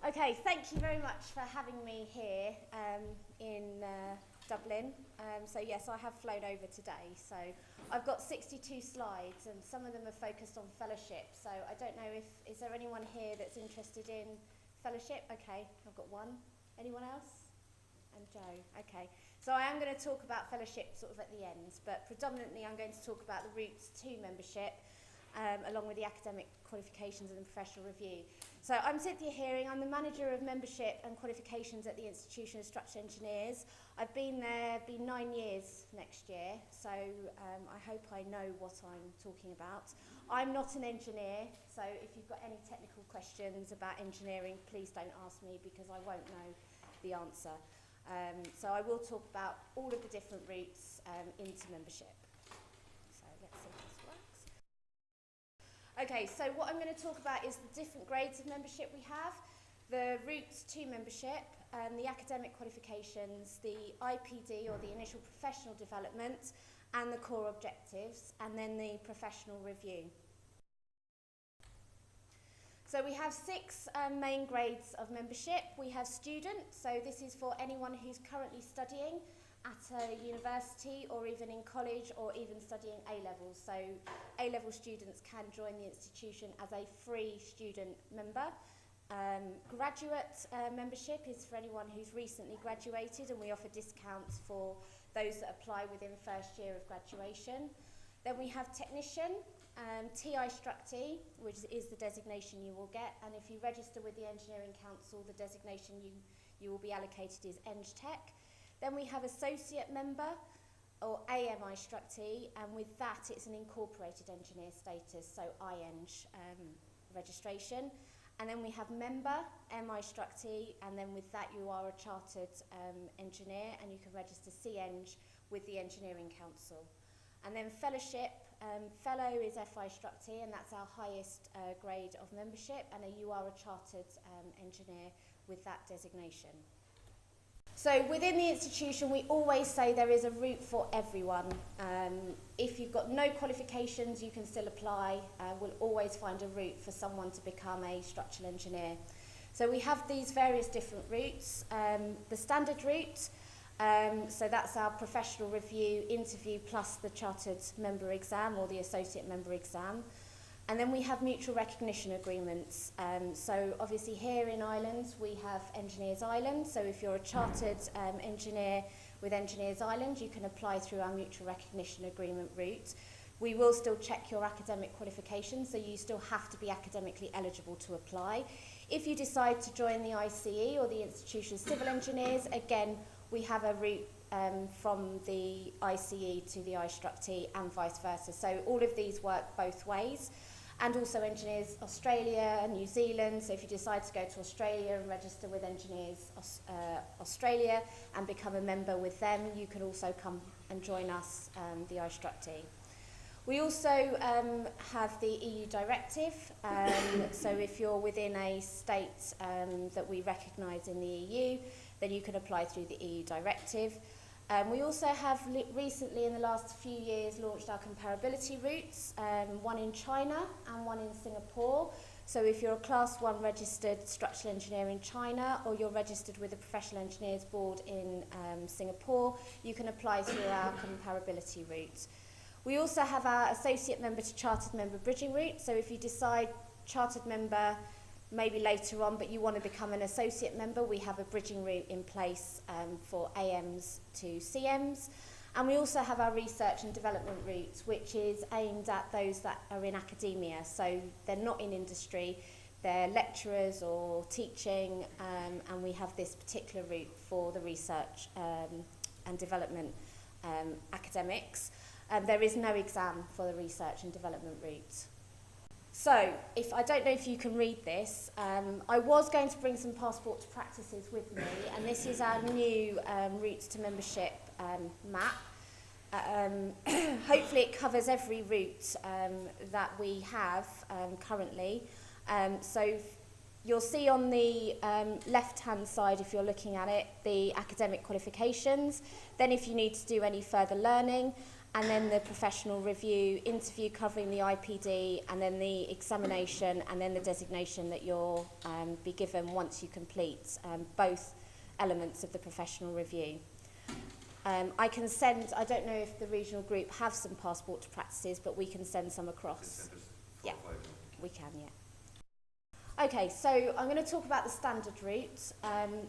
Okay, thank you very much for having me here in Dublin. So yes, I have flown over today. So I've got 62 slides and some of them are focused on fellowship. So I don't know is there anyone here that's interested in fellowship? Okay, I've got one. Anyone else? And Joe, okay. So I am going to talk about fellowship sort of at the end, but predominantly I'm going to talk about the routes to membership along with the academic qualifications and the professional review. So I'm Cynthia Hearing, I'm the Manager of Membership and Qualifications at the Institution of Structural Engineers. I've been there, 9 years next year, so I hope I know what I'm talking about. I'm not an engineer, so if you've got any technical questions about engineering, please don't ask me because I won't know the answer. So I will talk about all of the different routes into membership. So let's see if this works. Okay, so what I'm going to talk about is the different grades of membership we have, the routes to membership, the academic qualifications, the IPD or the initial professional development, and the core objectives, and then the professional review. So we have 6 main grades of membership. We have student, so this is for anyone who's currently studying at a university or even in college or even studying A-levels. So A-level students can join the institution as a free student member. Graduate membership is for anyone who's recently graduated, and we offer discounts for those that apply within the first year of graduation. Then we have technician, IStructE, which is the designation you will get, and if you register with the Engineering Council, the designation you will be allocated is EngTech. Then we have associate member, or IStructE, and with that it's an incorporated engineer status, so IEng registration. And then we have member, IStructE, and then with that you are a chartered engineer, and you can register CEng with the Engineering Council. And then fellowship, fellow is IStructE, and that's our highest grade of membership, and you are a chartered engineer with that designation. So within the institution, we always say there is a route for everyone. If you've got no qualifications, you can still apply. We'll always find a route for someone to become a structural engineer. So we have these various different routes. The standard route, so that's our professional review interview plus the chartered member exam or the associate member exam. And then we have mutual recognition agreements. So obviously here in Ireland, we have Engineers Ireland. So if you're a chartered engineer with Engineers Ireland, you can apply through our mutual recognition agreement route. We will still check your academic qualifications, so you still have to be academically eligible to apply. If you decide to join the ICE or the Institution of Civil Engineers, again, we have a route from the ICE to the IStructE and vice versa. So all of these work both ways. And also Engineers Australia and New Zealand. So if you decide to go to Australia and register with Engineers Australia and become a member with them, you can also come and join us, the IStructE. We also have the EU directive. So if you're within a state that we recognise in the EU, then you can apply through the EU directive. We also have recently, in the last few years, launched our comparability routes, one in China and one in Singapore. So if you're a Class 1 registered structural engineer in China, or you're registered with the Professional Engineers Board in Singapore, you can apply through our comparability route. We also have our associate member to chartered member bridging route. So if you decide chartered member maybe later on, but you want to become an associate member, we have a bridging route in place for AMs to CMs. And we also have our research and development route, which is aimed at those that are in academia. So they're not in industry, they're lecturers or teaching, and we have this particular route for the research and development academics. There is no exam for the research and development route. So, I don't know if you can read this, I was going to bring some passport to practices with me, and this is our new routes to membership map. Hopefully it covers every route that we have currently. So you'll see on the left-hand side, if you're looking at it, the academic qualifications. Then if you need to do any further learning, and then the professional review, interview covering the IPD, and then the examination, and then the designation that you'll be given once you complete both elements of the professional review. I can send, I don't know if the regional group have some passport to practices, but we can send some across. Yeah, we can, yeah. Okay, so I'm going to talk about the standard route.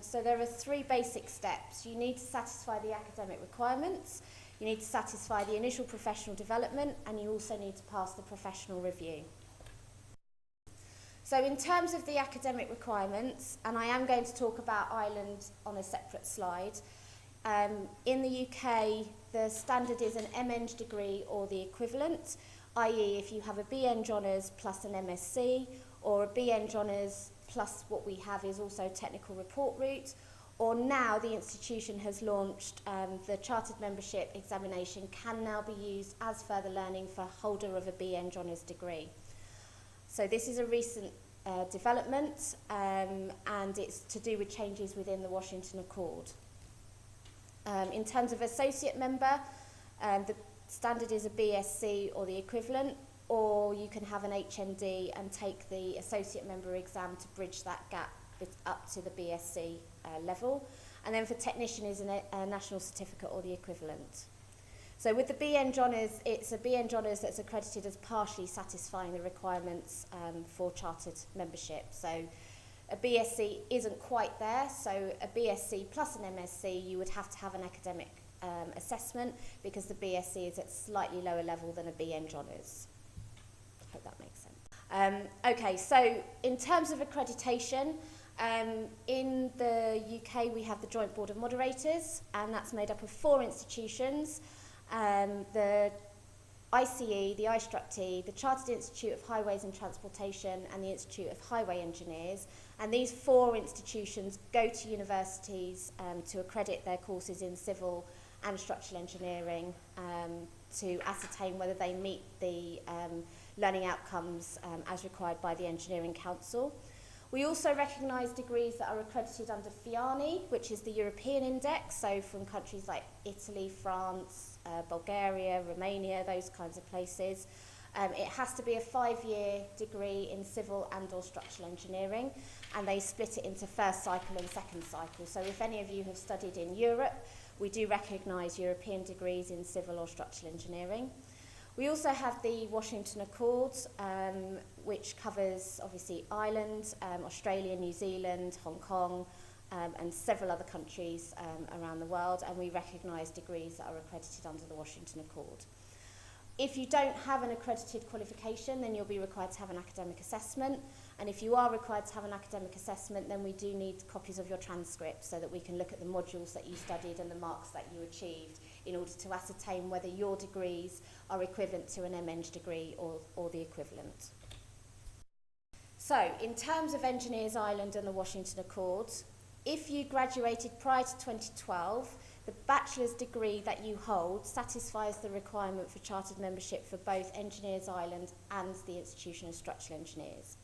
So there are 3 basic steps. You need to satisfy the academic requirements, you need to satisfy the initial professional development, and you also need to pass the professional review. So in terms of the academic requirements, and I am going to talk about Ireland on a separate slide, in the UK the standard is an MNG degree or the equivalent, i.e. if you have a BEng Honours plus an MSc, or a BEng Honours plus what we have is also technical report route, or now the institution has launched the chartered membership examination can now be used as further learning for holder of a BEng Honours degree. So this is a recent development and it's to do with changes within the Washington Accord. In terms of associate member, the standard is a BSc or the equivalent, or you can have an HND and take the associate member exam to bridge that gap up to the BSc level. And then for technician is a national certificate or the equivalent. So with the BEng Honours, it's a BEng Honours that's accredited as partially satisfying the requirements for chartered membership. So a BSc isn't quite there, so a BSc plus an MSc, you would have to have an academic assessment because the BSc is at slightly lower level than a BEng Honours. I hope that makes sense. Okay, so in terms of accreditation, in the UK we have the Joint Board of Moderators, and that's made up of 4 institutions. The ICE, the IStructE, the Chartered Institute of Highways and Transportation, and the Institute of Highway Engineers. And these 4 institutions go to universities to accredit their courses in civil and structural engineering to ascertain whether they meet the learning outcomes as required by the Engineering Council. We also recognise degrees that are accredited under FIANI, which is the European index, so from countries like Italy, France, Bulgaria, Romania, those kinds of places. It has to be a 5-year degree in civil and or structural engineering, and they split it into first cycle and second cycle. So if any of you have studied in Europe, we do recognise European degrees in civil or structural engineering. We also have the Washington Accord, which covers obviously Ireland, Australia, New Zealand, Hong Kong, and several other countries around the world, and we recognise degrees that are accredited under the Washington Accord. If you don't have an accredited qualification, then you'll be required to have an academic assessment, and if you are required to have an academic assessment, then we do need copies of your transcript so that we can look at the modules that you studied and the marks that you achieved in order to ascertain whether your degrees are equivalent to an MNG degree or the equivalent. So, in terms of Engineers Ireland and the Washington Accord, if you graduated prior to 2012, the bachelor's degree that you hold satisfies the requirement for chartered membership for both Engineers Ireland and the Institution of Structural Engineers.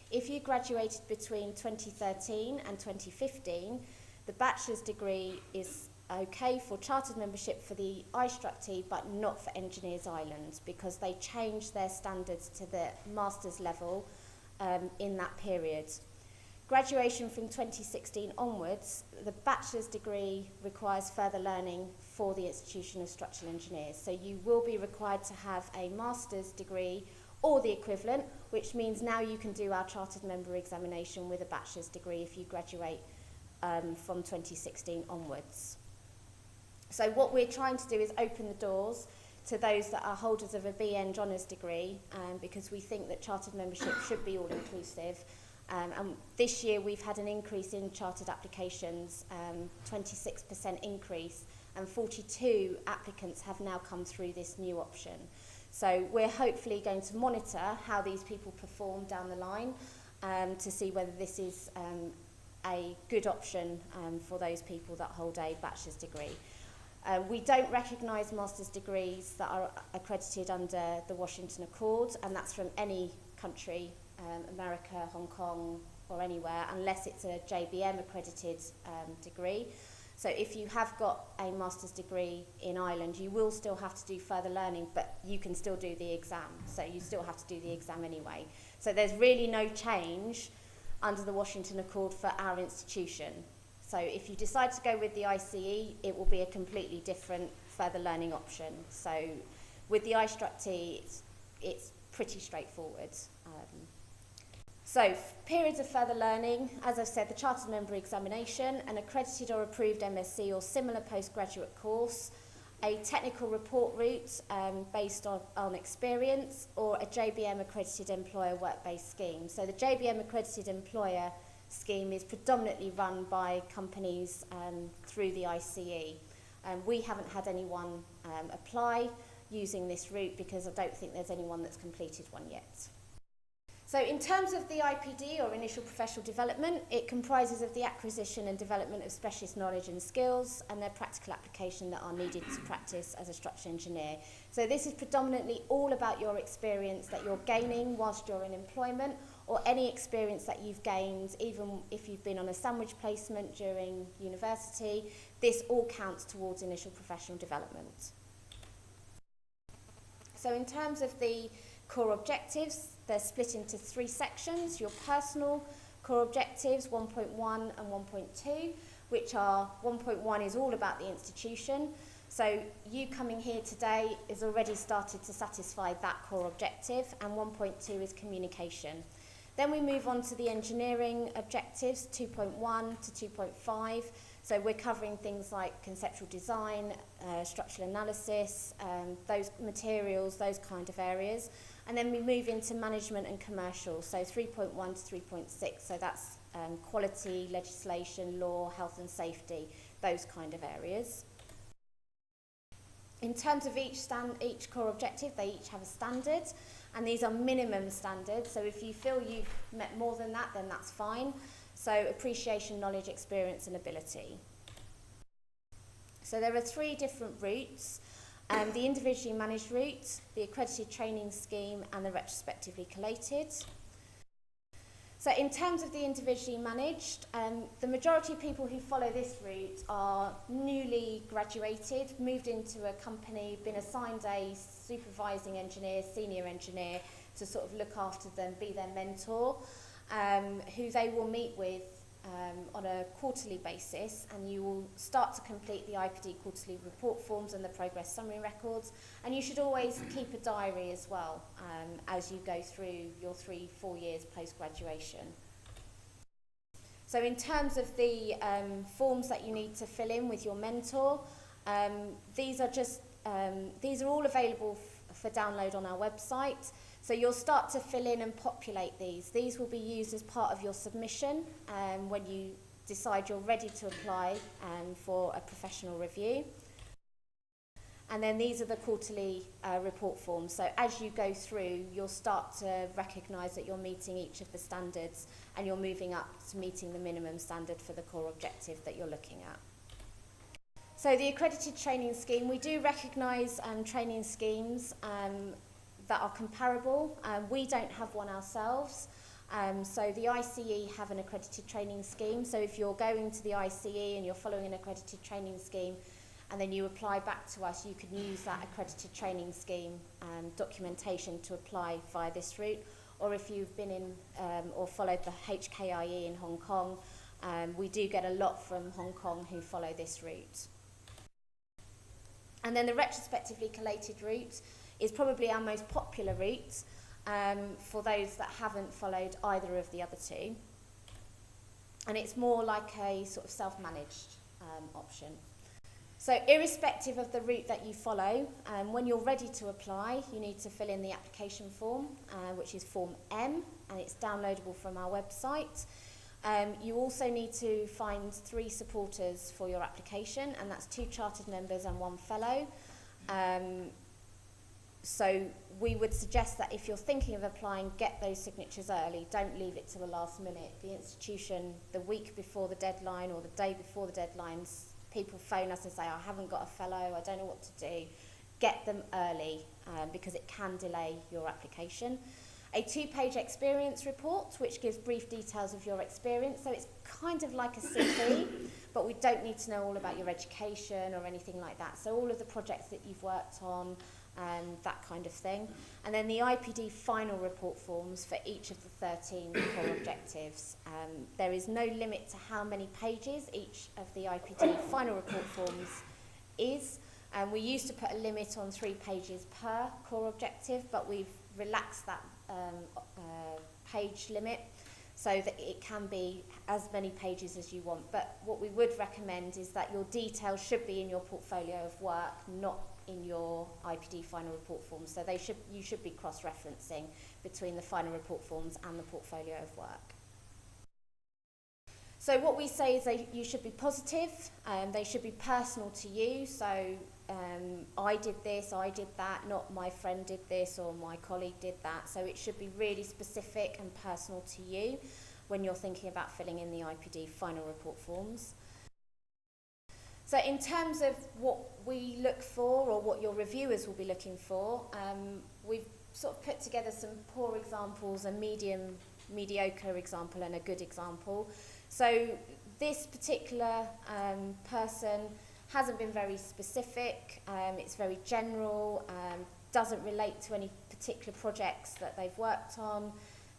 If you graduated between 2013 and 2015, the bachelor's degree is okay for chartered membership for the IStructE, but not for Engineers Ireland, because they changed their standards to the master's level in that period. Graduation from 2016 onwards, the bachelor's degree requires further learning for the Institution of Structural Engineers. So you will be required to have a master's degree or the equivalent, which means now you can do our chartered member examination with a bachelor's degree if you graduate from 2016 onwards. So what we're trying to do is open the doors to those that are holders of a BEng Honours degree, because we think that chartered membership should be all-inclusive. And this year we've had an increase in chartered applications, 26% increase, and 42 applicants have now come through this new option. So we're hopefully going to monitor how these people perform down the line to see whether this is a good option for those people that hold a bachelor's degree. We don't recognise master's degrees that are accredited under the Washington Accord, and that's from any country, America, Hong Kong, or anywhere, unless it's a JBM accredited degree. So if you have got a master's degree in Ireland, you will still have to do further learning, but you can still do the exam. So you still have to do the exam anyway. So there's really no change under the Washington Accord for our institution. So if you decide to go with the ICE, it will be a completely different further learning option. So with the IStructE, it's pretty straightforward. So periods of further learning, as I've said, the Chartered Member Examination, an accredited or approved MSc or similar postgraduate course, a technical report route based on experience, or a JBM accredited employer work-based scheme. So the JBM accredited employer scheme is predominantly run by companies through the ICE. We haven't had anyone apply using this route because I don't think there's anyone that's completed one yet. So in terms of the IPD, or Initial Professional Development, it comprises of the acquisition and development of specialist knowledge and skills and their practical application that are needed to practice as a structural engineer. So this is predominantly all about your experience that you're gaining whilst you're in employment, or any experience that you've gained, even if you've been on a sandwich placement during university. This all counts towards initial professional development. So in terms of the core objectives, they're split into 3 sections: your personal core objectives, 1.1 and 1.2, which are 1.1 is all about the institution. So you coming here today is already started to satisfy that core objective, and 1.2 is communication. Then we move on to the engineering objectives, 2.1 to 2.5. So we're covering things like conceptual design, structural analysis, those materials, those kind of areas. And then we move into management and commercial, so 3.1 to 3.6. So that's quality, legislation, law, health and safety, those kind of areas. In terms of each core objective, they each have a standard, and these are minimum standards. So if you feel you've met more than that, then that's fine. So appreciation, knowledge, experience and ability. So there are 3 different routes. The individually managed route, the accredited training scheme and the retrospectively collated. So in terms of the individually managed, the majority of people who follow this route are newly graduated, moved into a company, been assigned a supervising engineer, senior engineer to sort of look after them, be their mentor, who they will meet with on a quarterly basis, and you will start to complete the IPD quarterly report forms and the progress summary records. And you should always keep a diary as well as you go through your 3-4 years post-graduation. So in terms of the forms that you need to fill in with your mentor, these are all available for download on our website. So you'll start to fill in and populate these. These will be used as part of your submission when you decide you're ready to apply for a professional review. And then these are the quarterly report forms. So as you go through, you'll start to recognise that you're meeting each of the standards and you're moving up to meeting the minimum standard for the core objective that you're looking at. So the accredited training scheme, we do recognise training schemes that are comparable. We don't have one ourselves. So the ICE have an accredited training scheme. So if you're going to the ICE and you're following an accredited training scheme and then you apply back to us, you can use that accredited training scheme documentation to apply via this route. Or if you've been in or followed the HKIE in Hong Kong, we do get a lot from Hong Kong who follow this route. And then the retrospectively collated route is probably our most popular route for those that haven't followed either of the other 2. And it's more like a sort of self-managed option. So irrespective of the route that you follow, when you're ready to apply, you need to fill in the application form, which is Form M, and it's downloadable from our website. You also need to find 3 supporters for your application, and that's 2 chartered members and 1 fellow. So we would suggest that if you're thinking of applying, get those signatures early. Don't leave it to the last minute. The institution, the week before the deadline or the day before the deadlines, people phone us and say, I haven't got a fellow, I don't know what to do. Get them early because it can delay your application. a 2-page experience report, which gives brief details of your experience. So it's kind of like a CV, but we don't need to know all about your education or anything like that. So all of the projects that you've worked on, that kind of thing. And then the IPD final report forms for each of the 13 core objectives. There is no limit to how many pages each of the IPD final report forms is. We used to put a limit on 3 pages per core objective, but we've relaxed that page limit so that it can be as many pages as you want. But what we would recommend is that your details should be in your portfolio of work, not in your IPD final report forms. So you should be cross-referencing between the final report forms and the portfolio of work. So what we say is you should be positive, they should be personal to you. So I did this, I did that, not my friend did this or my colleague did that. So it should be really specific and personal to you when you're thinking about filling in the IPD final report forms. So in terms of what we look for, or what your reviewers will be looking for, we've sort of put together some poor examples, a mediocre example and a good example. So this particular person hasn't been very specific, it's very general, doesn't relate to any particular projects that they've worked on.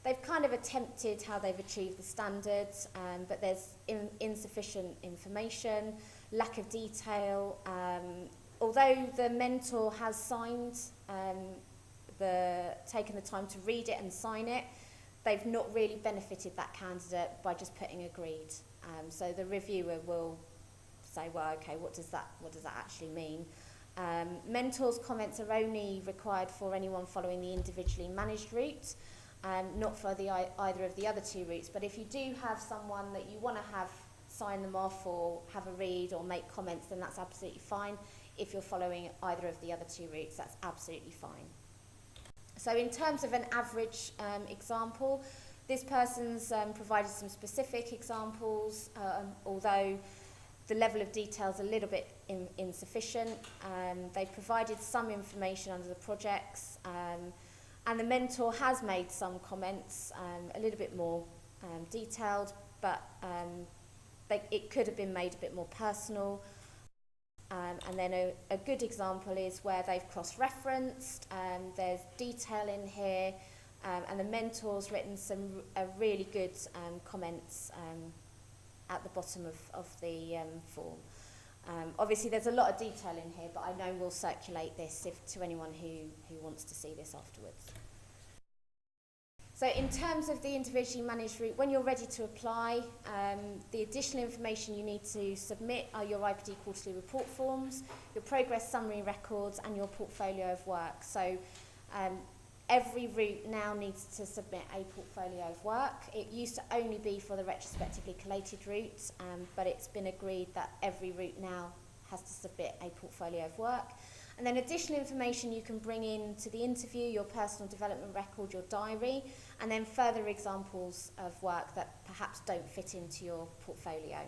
They've kind of attempted how they've achieved the standards, but there's insufficient information, lack of detail. Although the mentor has signed, taken the time to read it and sign it, they've not really benefited that candidate by just putting agreed. So the reviewer will say, well, okay, what does that actually mean? Mentors' comments are only required for anyone following the individually managed route, not for either of the other 2 routes. But if you do have someone that you want to have sign them off or have a read or make comments, then that's absolutely fine. If you're following either of the other 2 routes, that's absolutely fine. So in terms of an average example, this person's provided some specific examples, although the level of detail is a little bit insufficient. They've provided some information under the projects, and the mentor has made some comments, a little bit more detailed, but it could have been made a bit more personal. And then a good example is where they've cross-referenced, there's detail in here, and the mentor's written some really good comments at the bottom of the form. Obviously there's a lot of detail in here, but I know we'll circulate this to anyone who wants to see this afterwards. So in terms of the individually managed route, when you're ready to apply, the additional information you need to submit are your IPD quarterly report forms, your progress summary records, and your portfolio of work. So every route now needs to submit a portfolio of work. It used to only be for the retrospectively collated route, but it's been agreed that every route now has to submit a portfolio of work. And then additional information you can bring in to the interview, your personal development record, your diary, and then further examples of work that perhaps don't fit into your portfolio.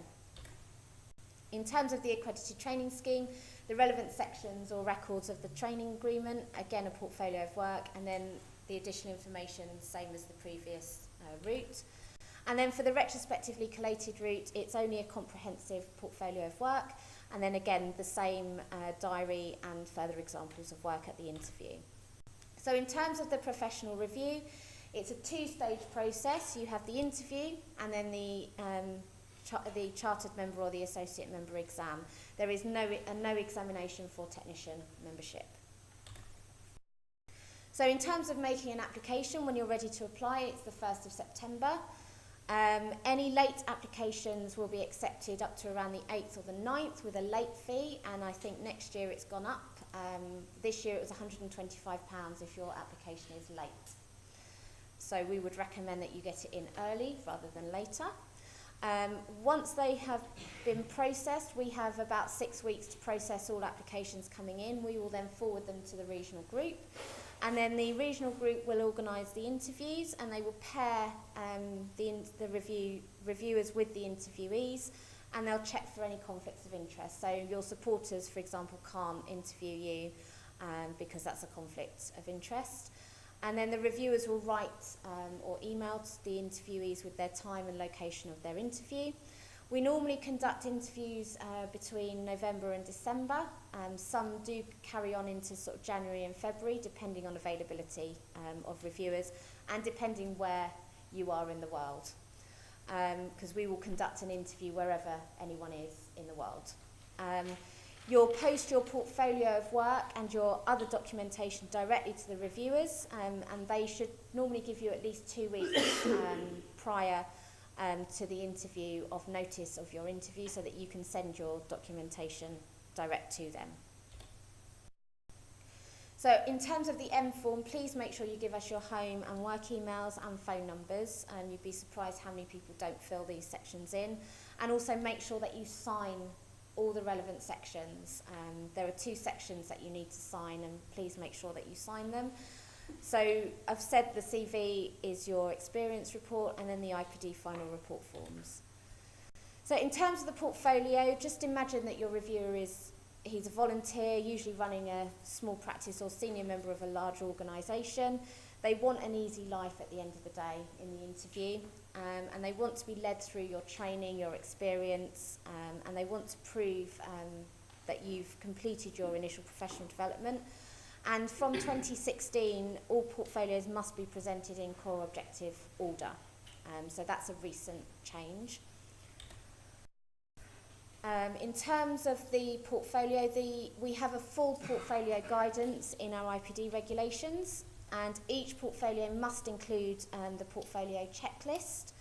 In terms of the accredited training scheme, the relevant sections or records of the training agreement, again a portfolio of work, and then the additional information, same as the previous route. And then for the retrospectively collated route, it's only a comprehensive portfolio of work, and then again the same diary and further examples of work at the interview. So in terms of the professional review, it's a 2-stage process. You have the interview and then the chartered member or the associate member exam. There is no examination for technician membership. So in terms of making an application, when you're ready to apply, it's the 1st of September. Any late applications will be accepted up to around the 8th or the 9th with a late fee, and I think next year it's gone up. This year it was £125 if your application is late. So we would recommend that you get it in early rather than later. Once they have been processed, we have about 6 weeks to process all applications coming in. We will then forward them to the regional group, and then the regional group will organise the interviews, and they will pair the reviewers with the interviewees, and they'll check for any conflicts of interest. So your supporters, for example, can't interview you because that's a conflict of interest. And then the reviewers will write or email the interviewees with their time and location of their interview. We normally conduct interviews between November and December. Some do carry on into sort of January and February, depending on availability of reviewers and depending where you are in the world. Because we will conduct an interview wherever anyone is in the world. You'll post your portfolio of work and your other documentation directly to the reviewers, and they should normally give you at least 2 weeks prior to the interview of notice of your interview so that you can send your documentation direct to them. So in terms of the M form, please make sure you give us your home and work emails and phone numbers. You'd be surprised how many people don't fill these sections in. And also make sure that you sign all the relevant sections. There are 2 sections that you need to sign, and please make sure that you sign them. So I've said the CV is your experience report and then the IPD final report forms. So in terms of the portfolio, just imagine that your reviewer he's a volunteer, usually running a small practice or senior member of a large organisation. They want an easy life at the end of the day in the interview, and they want to be led through your training, your experience, and they want to prove that you've completed your initial professional development. And from 2016, all portfolios must be presented in core objective order. So that's a recent change. In terms of the portfolio, we have a full portfolio guidance in our IPD regulations, and each portfolio must include the portfolio checklist.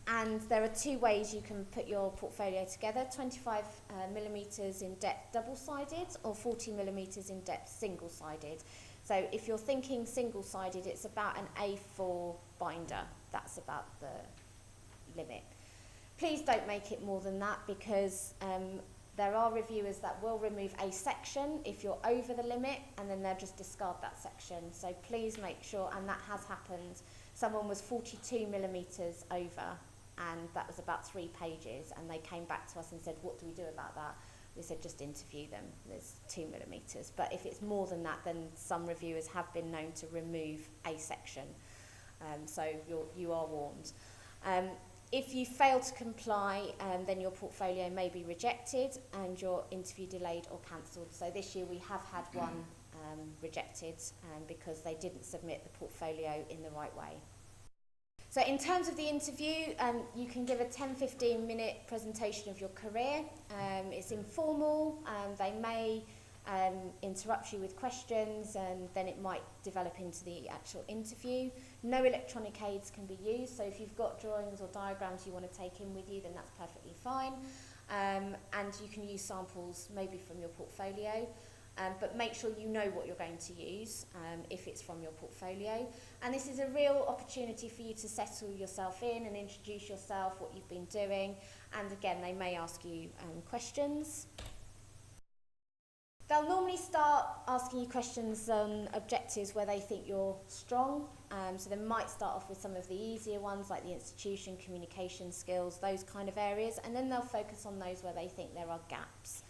And there are 2 ways you can put your portfolio together: 25 millimetres in depth double-sided or 40 millimetres in depth single-sided. So if you're thinking single-sided, it's about an A4 binder. That's about the limit. Please don't make it more than that, because there are reviewers that will remove a section if you're over the limit, and then they'll just discard that section. So please make sure, and that has happened. Someone was 42 millimetres over, and that was about 3 pages, and they came back to us and said, what do we do about that? We said, just interview them. There's 2 millimetres. But if it's more than that, then some reviewers have been known to remove a section. So you are warned. If you fail to comply, then your portfolio may be rejected and your interview delayed or cancelled. So this year we have had one rejected because they didn't submit the portfolio in the right way. So in terms of the interview, you can give a 10-15 minute presentation of your career. It's informal. They may interrupt you with questions, and then it might develop into the actual interview. No electronic aids can be used, so if you've got drawings or diagrams you want to take in with you, then that's perfectly fine. And you can use samples maybe from your portfolio. But make sure you know what you're going to use if it's from your portfolio. And this is a real opportunity for you to settle yourself in and introduce yourself, what you've been doing. And again, they may ask you questions. They'll normally start asking you questions on objectives where they think you're strong. So they might start off with some of the easier ones, like the institution, communication skills, those kind of areas. And then they'll focus on those where they think there are gaps.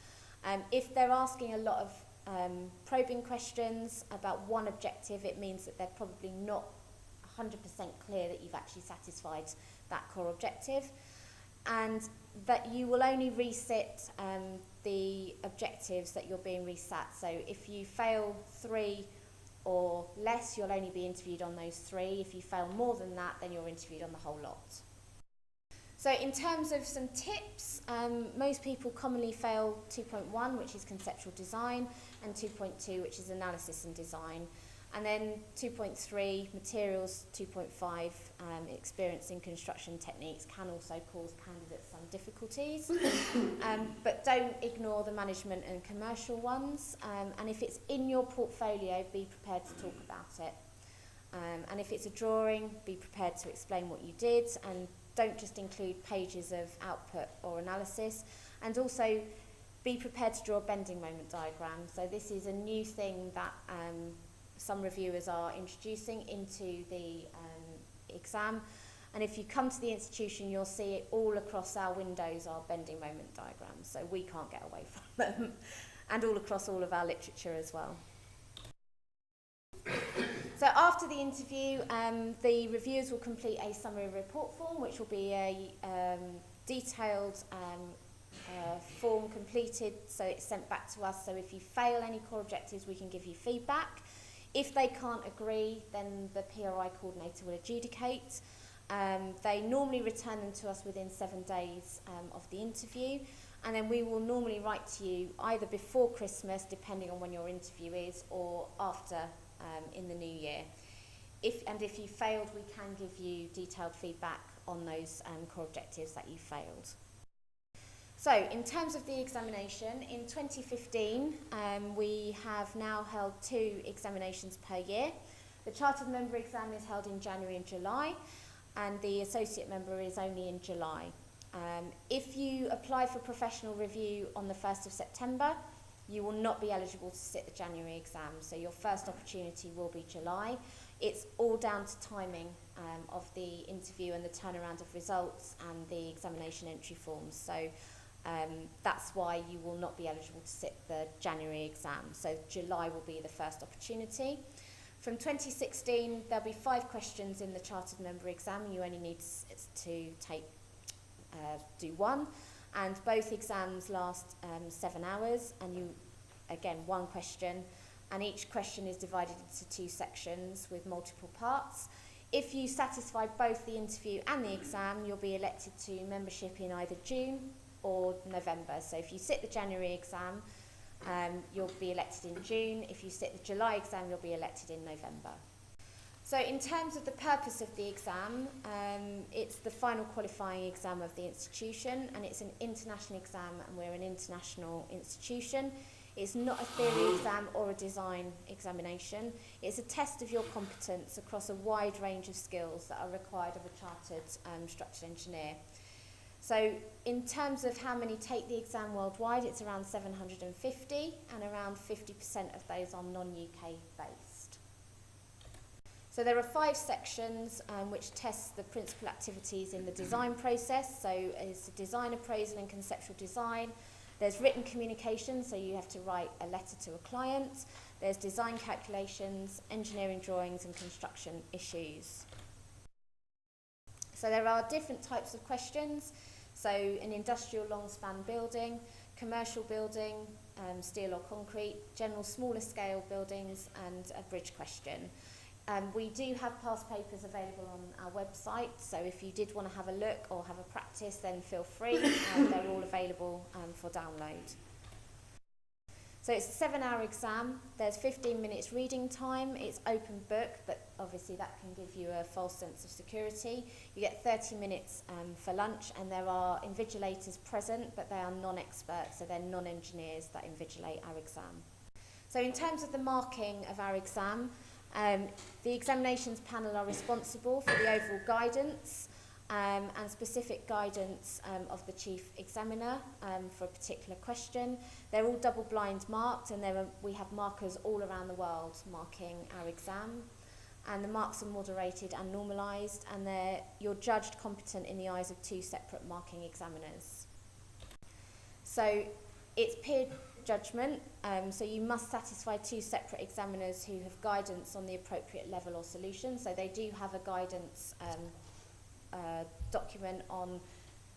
If they're asking a lot of probing questions about one objective, it means that they're probably not 100% clear that you've actually satisfied that core objective, and that you will only resit the objectives that you're being resat. So if you fail 3 or less, you'll only be interviewed on those 3. If you fail more than that, then you're interviewed on the whole lot. So in terms of some tips, most people commonly fail 2.1, which is conceptual design, and 2.2, which is analysis and design. And then 2.3, materials, 2.5, experience in construction techniques can also cause candidates some difficulties. But don't ignore the management and commercial ones. And if it's in your portfolio, be prepared to talk about it. And if it's a drawing, be prepared to explain what you did, and don't just include pages of output or analysis. And also be prepared to draw a bending moment diagram. So this is a new thing that some reviewers are introducing into the exam. And if you come to the institution, you'll see it all across our windows are bending moment diagrams. So we can't get away from them. And all across all of our literature as well. So after the interview, the reviewers will complete a summary report form, which will be a detailed form completed, so it's sent back to us. So if you fail any core objectives, we can give you feedback. If they can't agree, then the PRI coordinator will adjudicate. They normally return them to us within 7 days of the interview, and then we will normally write to you either before Christmas, depending on when your interview is, or after in the new year. If you failed, we can give you detailed feedback on those core objectives that you failed. So in terms of the examination, in 2015 we have now held 2 examinations per year. The Chartered Member exam is held in January and July, and the Associate Member is only in July. If you apply for professional review on the 1st of September, you will not be eligible to sit the January exam, so your first opportunity will be July. It's all down to timing of the interview and the turnaround of results and the examination entry forms. So that's why you will not be eligible to sit the January exam. So July will be the first opportunity. From 2016, there'll be 5 questions in the Chartered Member exam. You only need to do 1. And both exams last 7 hours, and you, again, 1 question, and each question is divided into 2 sections with multiple parts. If you satisfy both the interview and the exam, you'll be elected to membership in either June or November. So if you sit the January exam, you'll be elected in June. If you sit the July exam, you'll be elected in November. So in terms of the purpose of the exam, it's the final qualifying exam of the institution, and it's an international exam, and we're an international institution. It's not a theory exam or a design examination. It's a test of your competence across a wide range of skills that are required of a chartered structural engineer. So in terms of how many take the exam worldwide, it's around 750, and around 50% of those are non-UK based. So there are 5 sections which test the principal activities in the design process. So it's a design appraisal and conceptual design. There's written communication, so you have to write a letter to a client. There's design calculations, engineering drawings, and construction issues. So there are different types of questions. So an industrial long span building, commercial building, steel or concrete, general smaller scale buildings, and a bridge question. We do have past papers available on our website, so if you did want to have a look or have a practice, then feel free. They're all available for download. So it's a 7-hour exam. There's 15 minutes reading time. It's open book, but obviously that can give you a false sense of security. You get 30 minutes for lunch, and there are invigilators present, but they are non-experts, so they're non-engineers that invigilate our exam. So in terms of the marking of our exam, the examinations panel are responsible for the overall guidance and specific guidance of the chief examiner for a particular question. They're all double-blind marked, and we have markers all around the world marking our exam. And the marks are moderated and normalised, and you're judged competent in the eyes of 2 separate marking examiners. So it's peer judgment, so you must satisfy 2 separate examiners who have guidance on the appropriate level or solution. So they do have a guidance document on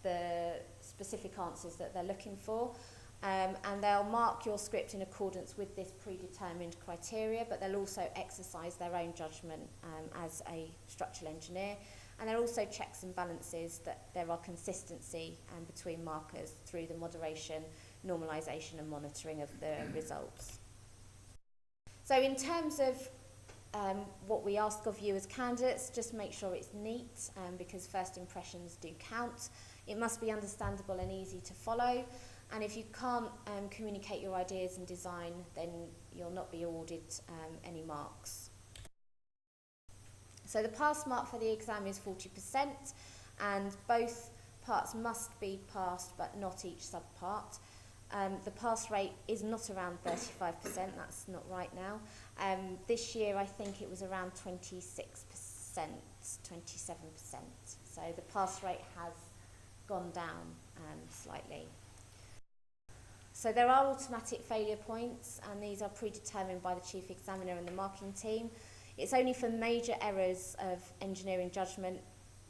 the specific answers that they're looking for, and they'll mark your script in accordance with this predetermined criteria, but they'll also exercise their own judgment as a structural engineer. And there are also checks and balances that there are consistency between markers through the moderation, normalisation and monitoring of the results. So in terms of what we ask of you as candidates, just make sure it's neat because first impressions do count. It must be understandable and easy to follow, and if you can't communicate your ideas and design, then you'll not be awarded any marks. So the pass mark for the exam is 40%, and both parts must be passed, but not each subpart. The pass rate is not around 35%, that's not right now. This year I think it was around 26%, 27%. So the pass rate has gone down slightly. So there are automatic failure points, and these are predetermined by the chief examiner and the marking team. It's only for major errors of engineering judgement,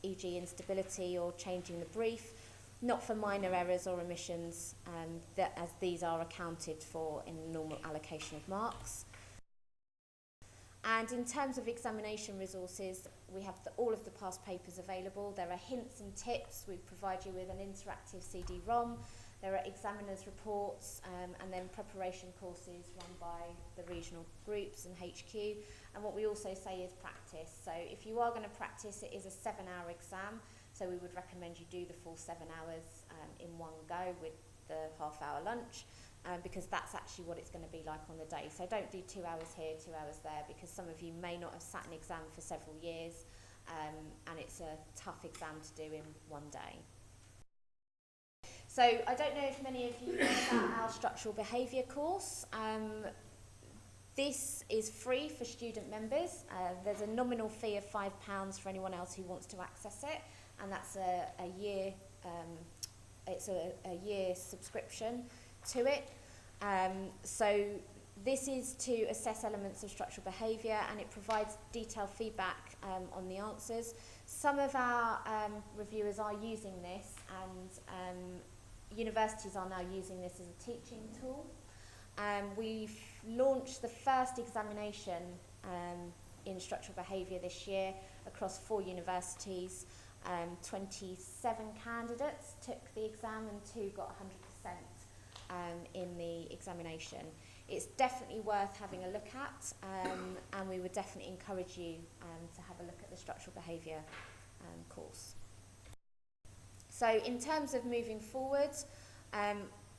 e.g. instability or changing the brief, not for minor errors or omissions, as these are accounted for in the normal allocation of marks. And in terms of examination resources, we have all of the past papers available. There are hints and tips. We provide you with an interactive CD-ROM. There are examiners' reports and then preparation courses run by the regional groups and HQ. And what we also say is practice. So if you are going to practice, it is a 7-hour exam. So we would recommend you do the full 7 hours in one go with the half-hour lunch. Because that's actually what it's going to be like on the day. So don't do 2 hours here, 2 hours there, because some of you may not have sat an exam for several years, and it's a tough exam to do in one day. So I don't know if many of you know about our structural behaviour course. This is free for student members. There's a nominal fee of £5 for anyone else who wants to access it, and that's a year. It's a year subscription to it. So this is to assess elements of structural behaviour, and it provides detailed feedback on the answers. Some of our reviewers are using this, and universities are now using this as a teaching tool. We've launched the first examination in structural behaviour this year across 4 universities. 27 candidates took the exam and 2 got 100% in the examination. It's definitely worth having a look at, and we would definitely encourage you to have a look at the structural behaviour course. So in terms of moving forward,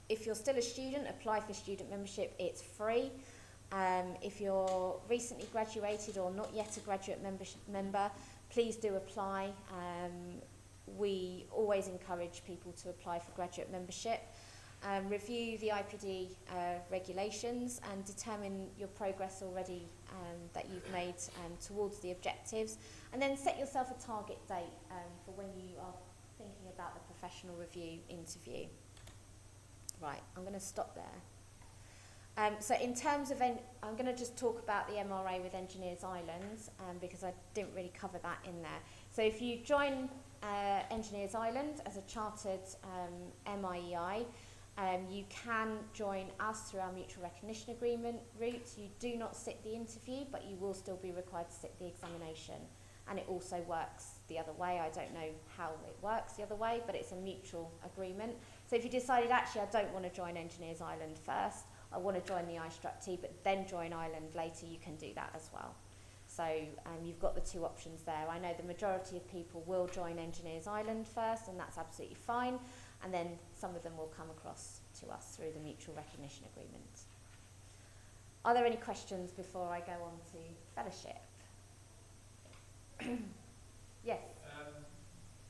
if you're still a student, apply for student membership. It's free. If you're recently graduated or not yet a graduate member, please do apply. We always encourage people to apply for graduate membership. Review the IPD regulations and determine your progress already that you've made towards the objectives, and then set yourself a target date for when you are thinking about the professional review interview. Right, I'm going to stop there. So in terms of, I'm going to just talk about the MRA with Engineers Island because I didn't really cover that in there. So if you join Engineers Island as a chartered MIEI, you can join us through our mutual recognition agreement route. You do not sit the interview, but you will still be required to sit the examination. And it also works the other way. I don't know how it works the other way, but it's a mutual agreement. So if you decided, actually, I don't want to join Engineers Island first, I want to join the IStructE, but then join Ireland later, you can do that as well. So you've got the 2 options there. I know the majority of people will join Engineers Island first, and that's absolutely fine. And then some of them will come across to us through the mutual recognition agreement. Are there any questions before I go on to fellowship? Yes?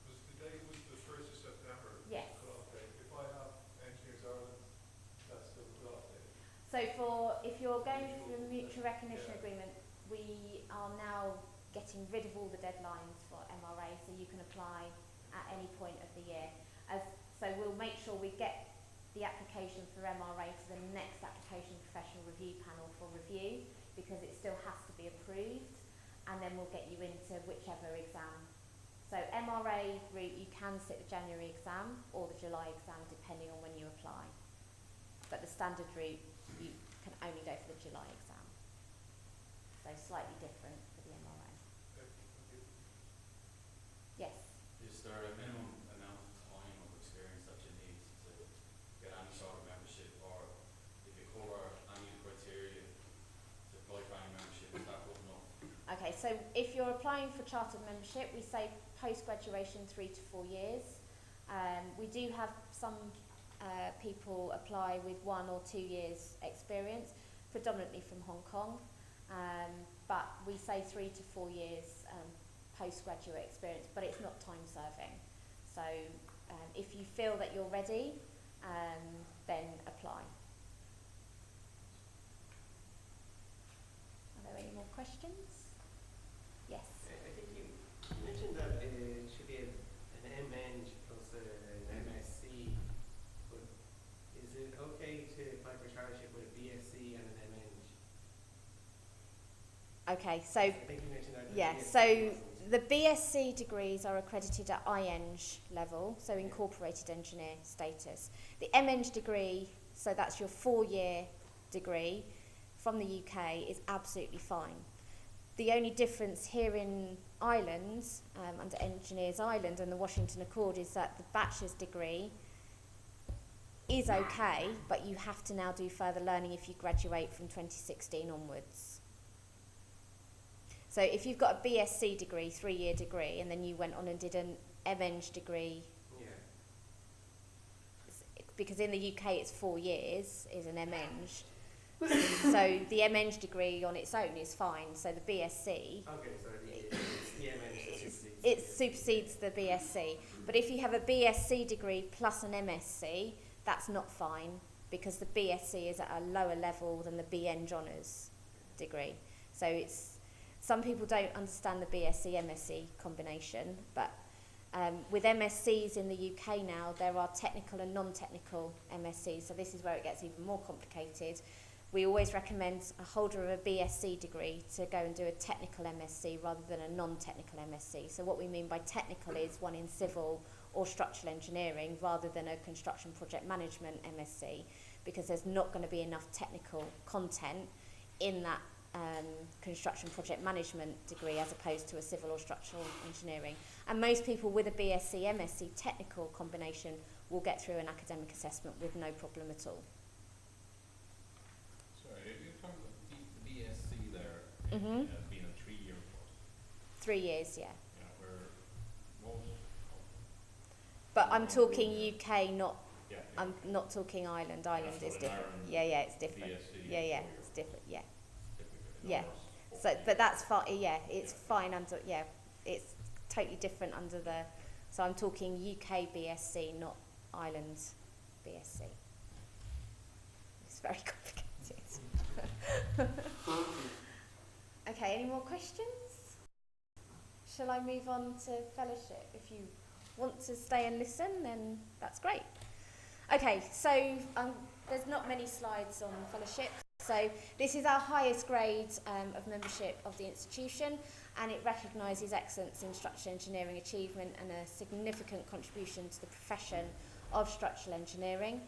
Was the date was the 1st of September? Yes. Cut-off date. If I have Engineers Ireland, that's still the cut-off date. So if you're going through the mutual recognition agreement, we are now getting rid of all the deadlines for MRA, so you can apply at any point of the year. So we'll make sure we get the application for MRA to the next application professional review panel for review, because it still has to be approved, and then we'll get you into whichever exam. So MRA route, you can sit the January exam or the July exam depending on when you apply. But the standard route, you can only go for the July exam. So slightly different for the MRA. Okay, thank you. Yes? Is there a minimum amount of time of experience that you need to get any sort of membership, or if you cover any criteria to apply for any membership, is that good enough? Okay, so if you're applying for chartered membership, we say post-graduation 3 to 4 years. We do have some people apply with 1 or 2 years experience, predominantly from Hong Kong, but we say 3 to 4 years postgraduate experience, but it's not time serving. So if you feel that you're ready, then apply. Are there any more questions? Yes. I think you mentioned that it should be an MEng plus an MSc, but is it okay to apply for chartership with a BSc and an MEng? Okay, so I think you mentioned that. yeah, so the BSc degrees are accredited at IEng level, so incorporated engineer status. The MEng degree, so that's your 4-year degree from the UK, is absolutely fine. The only difference here in Ireland, under Engineers Ireland and the Washington Accord, is that the bachelor's degree is okay, but you have to now do further learning if you graduate from 2016 onwards. So if you've got a BSc degree, 3-year degree, and then you went on and did an MEng degree, Yeah. because in the UK it's 4 years, is an MEng. So the MEng degree on its own is fine. So the BSc, Okay, so the MEng supersedes. it supersedes the BSc. But if you have a BSc degree plus an MSc, that's not fine, because the BSc is at a lower level than the BEng honours degree. So it's, some people don't understand the BSc MSc combination, but with MScs in the UK now, there are technical and non-technical MScs, so this is where it gets even more complicated. We always recommend a holder of a BSc degree to go and do a technical MSc rather than a non-technical MSc. So what we mean by technical is one in civil or structural engineering rather than a construction project management MSc, because there's not going to be enough technical content in that construction project management degree as opposed to a civil or structural engineering. And most people with a BSc MSc technical combination will get through an academic assessment with no problem at all. Sorry, you're talking about the BSc there Mhm. being a 3-year course. 3 years, yeah. Yeah, where most. But I'm talking UK, not, Yeah. I'm not talking Ireland. Ireland so is in different. Ireland, Yeah, it's different. BSc Yeah, is 4 it's years different. Yeah, typically. In yeah. ours, So, 4 but years. that's fine. Yeah, it's Yeah. fine under. Yeah, it's totally different under the. So I'm talking UK BSc, not Ireland BSc. It's very complicated. Okay, any more questions? Shall I move on to fellowship? If you want to stay and listen, then that's great. Okay, so there's not many slides on fellowship. So this is our highest grade of membership of the institution, and it recognises excellence in structural engineering achievement and a significant contribution to the profession of structural engineering.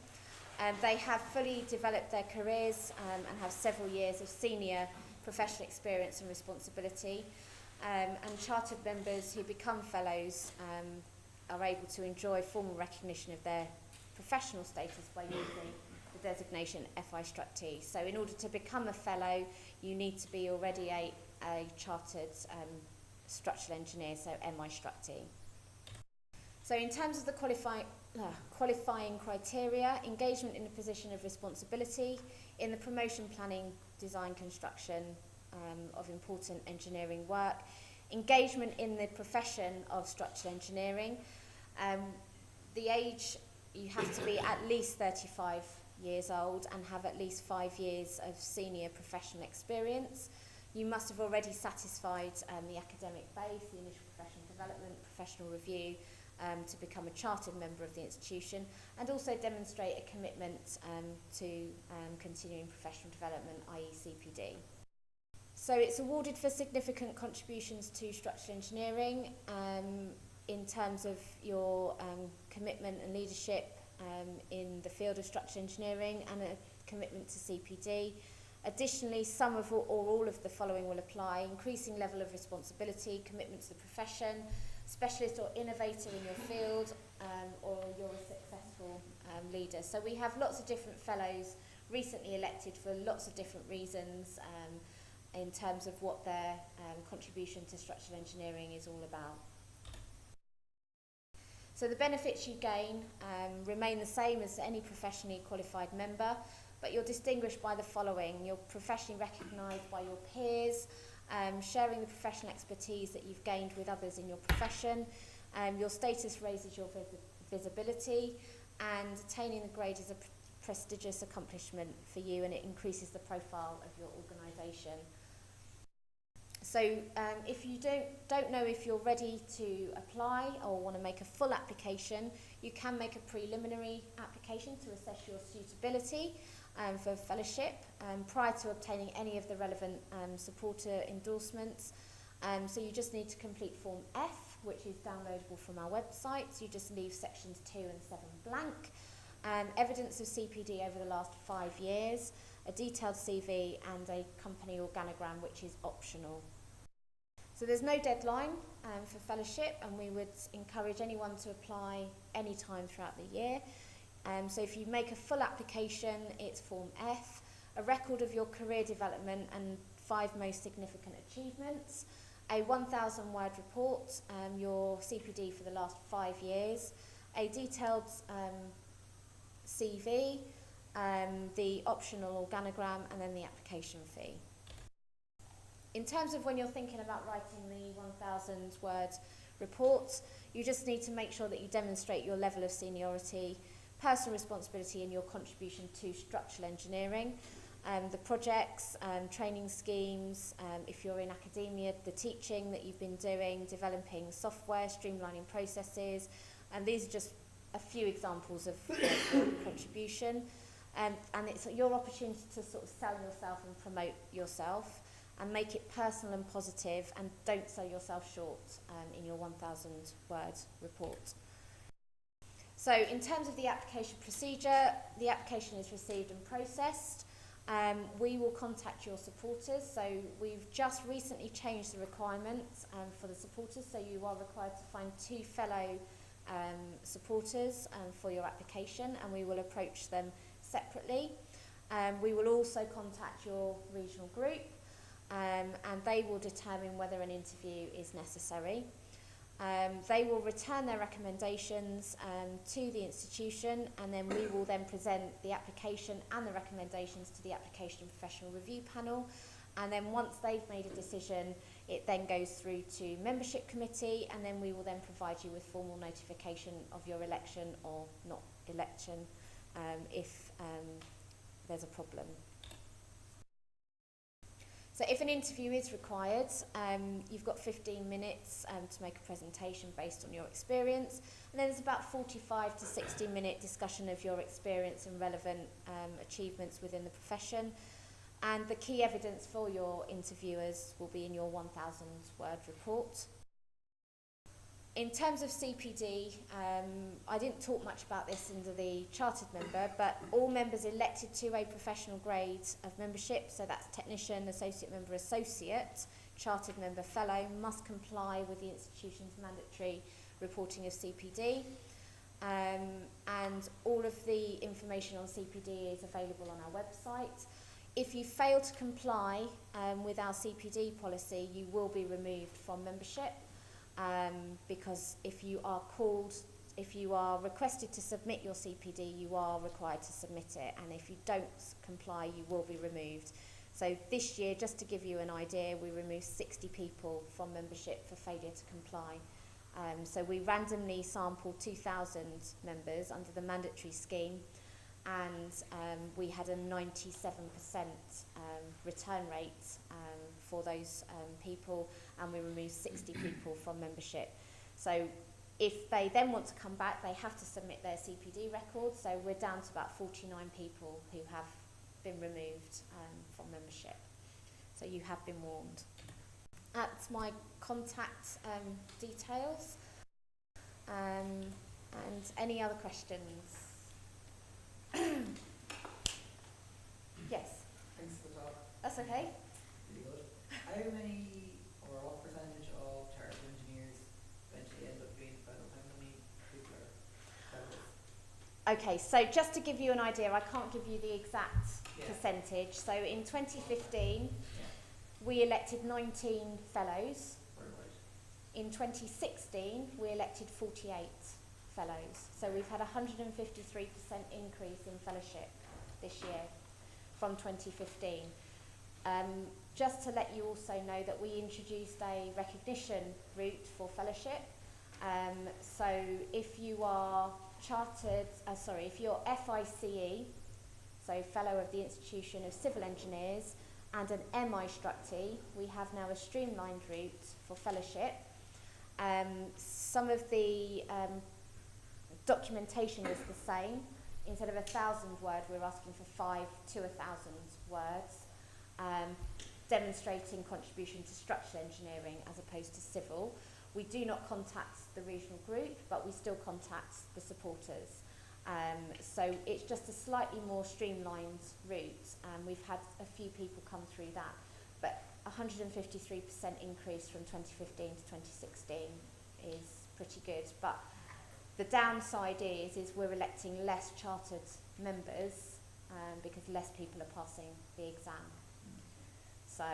They have fully developed their careers and have several years of senior professional experience and responsibility. And chartered members who become fellows are able to enjoy formal recognition of their professional status by using the designation IStructE. So in order to become a fellow, you need to be already a chartered structural engineer, so IStructE. So in terms of the qualifying criteria, engagement in a position of responsibility in the promotion, planning, design, construction of important engineering work, engagement in the profession of structural engineering. The age, you have to be at least 35 years old and have at least 5 years of senior professional experience. You must have already satisfied the academic base, the initial professional development, professional review, to become a chartered member of the institution, and also demonstrate a commitment to continuing professional development, i.e. CPD. So it's awarded for significant contributions to structural engineering in terms of your commitment and leadership in the field of structural engineering and a commitment to CPD. Additionally, some of or all of the following will apply: increasing level of responsibility, commitment to the profession, specialist or innovator in your field, or you're a successful leader. So we have lots of different fellows recently elected for lots of different reasons in terms of what their contribution to structural engineering is all about. So the benefits you gain remain the same as any professionally qualified member, but you're distinguished by the following: you're professionally recognised by your peers, sharing the professional expertise that you've gained with others in your profession, your status raises your visibility, and attaining the grade is a prestigious accomplishment for you, and it increases the profile of your organisation. So if you don't know if you're ready to apply or want to make a full application, you can make a preliminary application to assess your suitability for fellowship prior to obtaining any of the relevant supporter endorsements. So you just need to complete Form F, which is downloadable from our website. So you just leave sections 2 and 7 blank. Evidence of CPD over the last 5 years, a detailed CV and a company organogram, which is optional. So there's no deadline for fellowship, and we would encourage anyone to apply any time throughout the year. So if you make a full application, it's Form F, a record of your career development and 5 most significant achievements, a 1,000 word report, your CPD for the last 5 years, a detailed CV, the optional organogram, and then the application fee. In terms of when you're thinking about writing the 1,000 word report, you just need to make sure that you demonstrate your level of seniority, personal responsibility and your contribution to structural engineering, the projects, training schemes, if you're in academia, the teaching that you've been doing, developing software, streamlining processes, and these are just a few examples of your contribution. And it's your opportunity to sort of sell yourself and promote yourself and make it personal and positive, and don't sell yourself short in your 1,000 word report. So in terms of the application procedure, the application is received and processed. We will contact your supporters. So we've just recently changed the requirements for the supporters, so you are required to find 2 fellow supporters for your application, and we will approach them separately. We will also contact your regional group, and they will determine whether an interview is necessary. They will return their recommendations to the institution, and then we will then present the application and the recommendations to the application professional review panel. And then once they've made a decision, it then goes through to membership committee, and then we will then provide you with formal notification of your election or not election if there's a problem. So if an interview is required, you've got 15 minutes to make a presentation based on your experience, and then there's about 45 to 60-minute discussion of your experience and relevant achievements within the profession. And the key evidence for your interviewers will be in your 1,000 word report. In terms of CPD, I didn't talk much about this under the chartered member, but all members elected to a professional grade of membership, so that's technician, associate member, associate, chartered member, fellow, must comply with the institution's mandatory reporting of CPD. And all of the information on CPD is available on our website. If you fail to comply with our CPD policy, you will be removed from membership. Because if you are requested to submit your CPD, you are required to submit it, and if you don't comply, you will be removed. So this year, just to give you an idea, we removed 60 people from membership for failure to comply. So we randomly sampled 2,000 members under the mandatory scheme, and we had a 97% return rate for those people, and we removed 60 people from membership. So if they then want to come back, they have to submit their CPD record. So we're down to about 49 people who have been removed from membership. So you have been warned. That's my contact details. And any other questions? Yes. Thanks for the talk. That's okay. Really good. How many or what percentage of chartered engineers eventually end up being fellow? How many people are fellows? Okay, so just to give you an idea, I can't give you the exact percentage. So in 2015, we elected 19 fellows. Right. In 2016, we elected 48 fellows. So we've had a 153% increase in fellowship this year from 2015. Just to let you also know that we introduced a recognition route for fellowship. So if you are chartered, if you're FICE, so Fellow of the Institution of Civil Engineers, and an IStructE, we have now a streamlined route for fellowship. Some of the documentation is the same. Instead of 1,000 word, we're asking for 5 to 1,000 words, demonstrating contribution to structural engineering as opposed to civil. We do not contact the regional group, but we still contact the supporters. So it's just a slightly more streamlined route, and we've had a few people come through that. But 153% increase from 2015 to 2016 is pretty good. But the downside is we're electing less chartered members because less people are passing the exam. So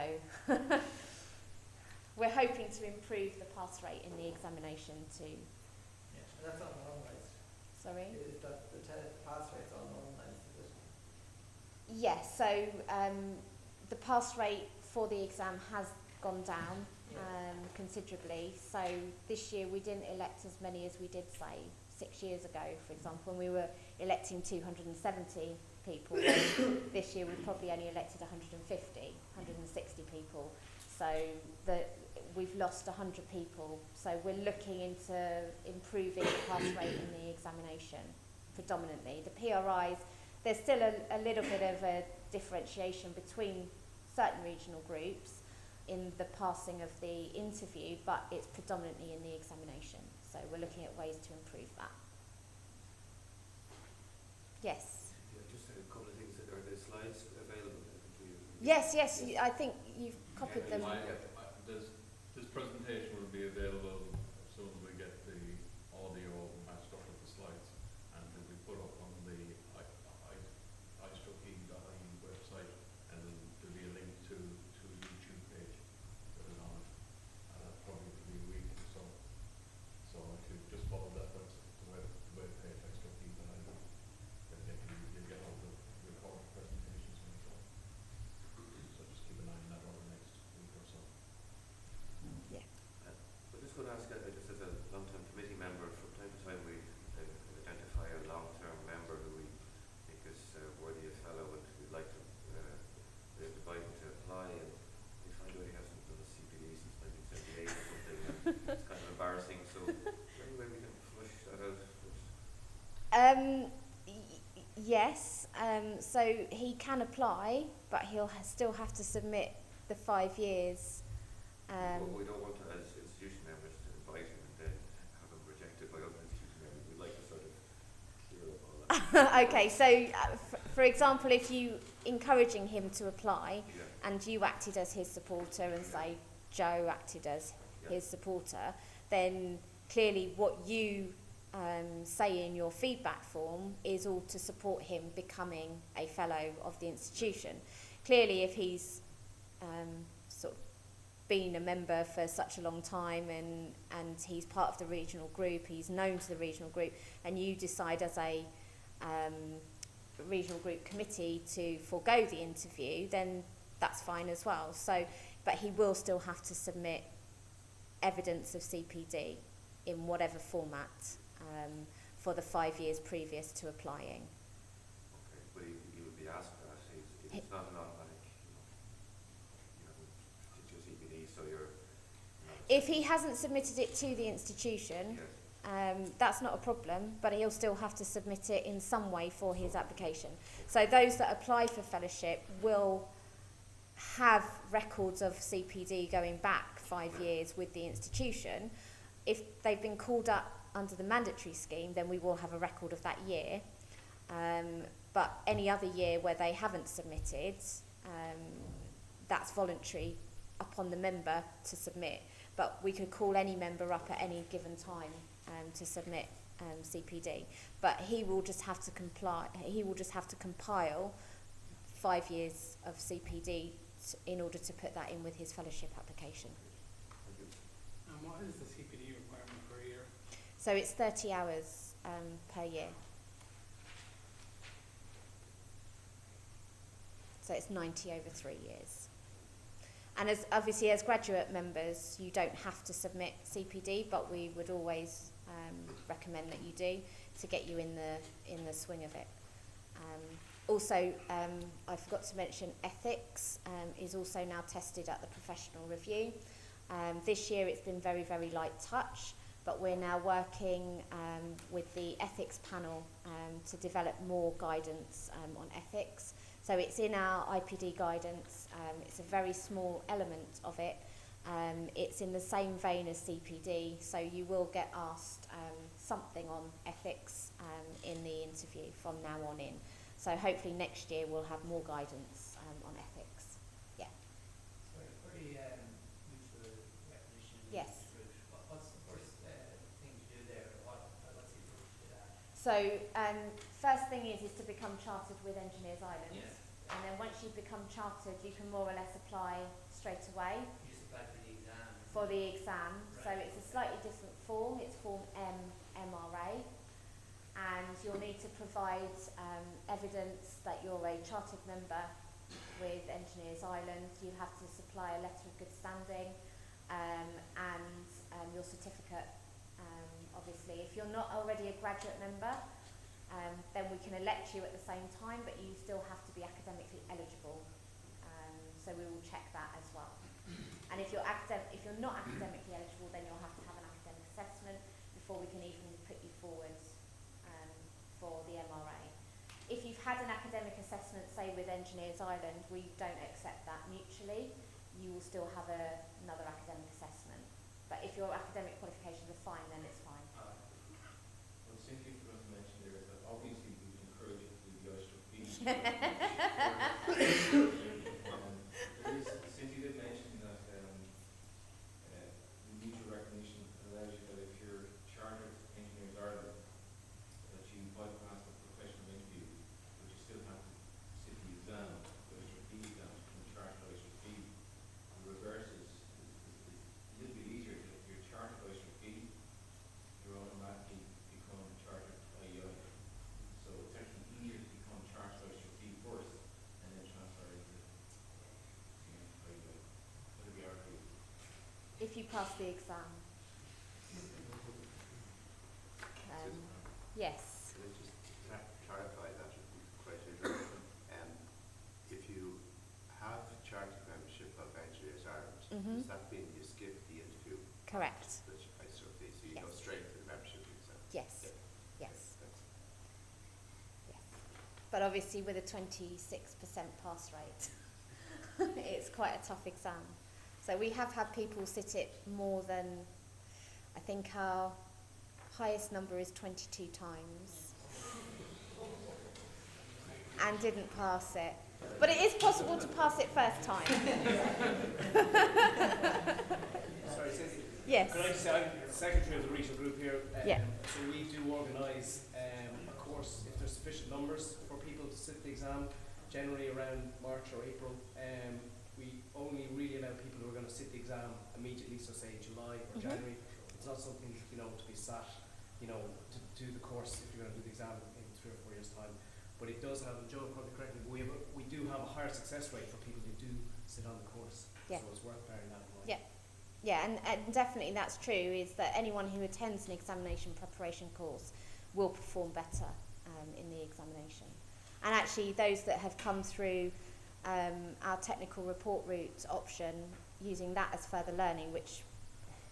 we're hoping to improve the pass rate in the examination too. Yeah, and that's all normalised. Sorry? Is that the pass rate's all normalised, is it? Yes, so the pass rate for the exam has gone down considerably. So this year we didn't elect as many as we did, say, 6 years ago, for example, when we were electing 270 people. This year we've probably only elected 160 people. So we've lost 100 people. So we're looking into improving the pass rate in the examination predominantly. The PRIs, there's still a little bit of a differentiation between certain regional groups in the passing of the interview, but it's predominantly in the examination. So we're looking at ways to improve that. Yes. Yeah, just a couple of things. Are the slides available to you? Yes, I think you've copied them. This presentation will be available as soon as we get the audio matched up with the slides, and will be put up on the IStructE.ie website, and there'll be a link to a YouTube page that is on it. Probably be a week or so. So if you just follow that web page, IStructE.ie, then you'll get all the recorded presentations and so on. So just keep an eye on that over the next week or so. Yeah. I'm just going to ask, just as a long-term committee member, from time to time we identify a long-term member who we think is worthy of fellow, and we'd like to invite him to apply, and we find out he hasn't done a CPD since 1978 or something, and it's kind of embarrassing. So is there any way we can flush that out? Yes, so he can apply, but he'll still have to submit the 5 years. But we don't want to, as institution members, to invite him and then have him rejected by other institution members. We'd like to sort of clear up all that. Okay, so for example, if you encouraging him to apply, Yeah. and you acted as his supporter, and say Joe acted as his supporter, then clearly what you say in your feedback form is all to support him becoming a fellow of the institution. Clearly, if he's sort of been a member for such a long time, and he's part of the regional group, he's known to the regional group, and you decide as a regional group committee to forego the interview, then that's fine as well. So, but he will still have to submit evidence of CPD in whatever format for the 5 years previous to applying. Okay, but he would be asked that. It's not an automatic, it's your CPD, so you're... If he hasn't submitted it to the institution, Yes. that's not a problem, but he'll still have to submit it in some way for his application. So those that apply for fellowship will have records of CPD going back 5 years with the institution. If they've been called up under the mandatory scheme, then we will have a record of that year. But any other year where they haven't submitted, that's voluntary upon the member to submit. But we could call any member up at any given time to submit CPD. But he will just have to comply. He will just have to compile 5 years of CPD in order to put that in with his fellowship application. And what is the CPD requirement for a year? So it's 30 hours per year. So it's 90 over 3 years. And as obviously as graduate members, you don't have to submit CPD, but we would always recommend that you do to get you in the swing of it. Also, I forgot to mention ethics is also now tested at the professional review. This year it's been very, very light touch, but we're now working with the ethics panel to develop more guidance on ethics. So it's in our IPD guidance. It's a very small element of it. It's in the same vein as CPD, so you will get asked something on ethics in the interview from now on in. So hopefully next year we'll have more guidance on ethics. Yeah. Sorry, for the mutual recognition. Yes. What's the first thing to do there? What's the approach to that? So first thing is to become chartered with Engineers Island. Yes. And then once you've become chartered, you can more or less apply straight away You just apply for the exam. for the exam. Right. So it's a slightly different form. It's form MRA. And you'll need to provide evidence that you're a chartered member with Engineers Island. You have to supply a letter of good standing and your certificate. Obviously, if you're not already a graduate member, then we can elect you at the same time, but you still have to be academically eligible. So we will check that as well. And if you're not academically eligible, then you'll have to have an academic assessment before we can even put you forward for the MRA. If you've had an academic assessment, say with Engineers Island, we don't accept that mutually. You will still have another academic assessment. But if your academic qualifications are fine, then it's fine. Well, simply for us to mention there is that obviously we would encourage you to do the IStructE. Cynthia did mention that mutual recognition allows you that if you're chartered Engineers Ireland, that you bypass the professional interview, but you still have to sit the exam, the IStructE exam, and chart IStructE. The reverse is a little bit easier. If you're chartered IStructE, you're automatically become chartered IEI. So it's actually easier to become chartered IStructE first, and then transfer into IEI. Whatever you argue. If you pass the exam. Yes. Can I just clarify that would be quite interesting. If you have chartered membership of Engineers Ireland, does that mean you skip the interview? Correct. Which I sort of think, so you go Yes. straight to the membership exam? Yes. Yeah. Yes. Thanks. Yes. But obviously with a 26% pass rate, it's quite a tough exam. So we have had people sit it more than, I think our highest number is 22 times and didn't pass it. But it is possible to pass it first time. Sorry, Cynthia. Yes. Could I just say, I'm the secretary of the regional group here. Yeah. So we do organise a course if there's sufficient numbers for people to sit the exam, generally around March or April. We only really allow people who are going to sit the exam immediately, so say July or January. It's not something, to be sat, to do the course if you're going to do the exam in 3 or 4 years' time. But it does have, and Joe probably correct me, we do have a higher success rate for people who do sit on the course. Yeah. So it's worth bearing that in mind. Yeah. Yeah, and definitely that's true, is that anyone who attends an examination preparation course will perform better in the examination. And actually those that have come through our technical report route option, using that as further learning, which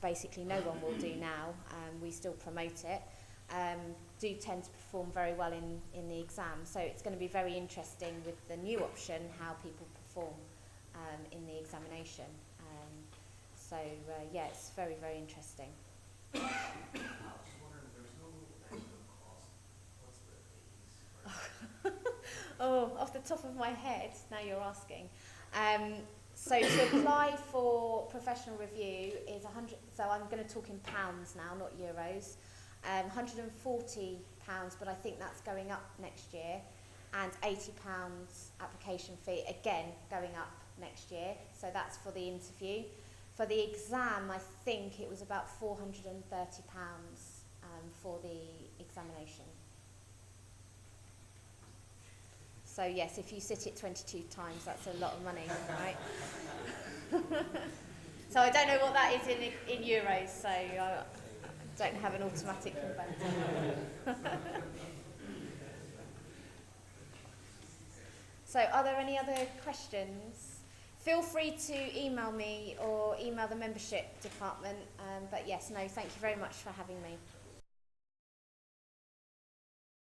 basically no one will do now, we still promote it, do tend to perform very well in the exam. So it's going to be very interesting with the new option how people perform in the examination. Yeah, it's very, very interesting. I was just wondering, there's no maximum cost. What's the fees? Oh, off the top of my head, now you're asking. So to apply for professional review is 100. So I'm going to talk in pounds now, not euros. 140 pounds, but I think that's going up next year, and 80 pounds application fee, again going up next year. So that's for the interview. For the exam, I think it was about 430 pounds for the examination. So yes, if you sit it 22 times, that's a lot of money, right? So I don't know what that is in euros, so I don't have an automatic converter. So are there any other questions? Feel free to email me or email the membership department. But yes, no, thank you very much for having me.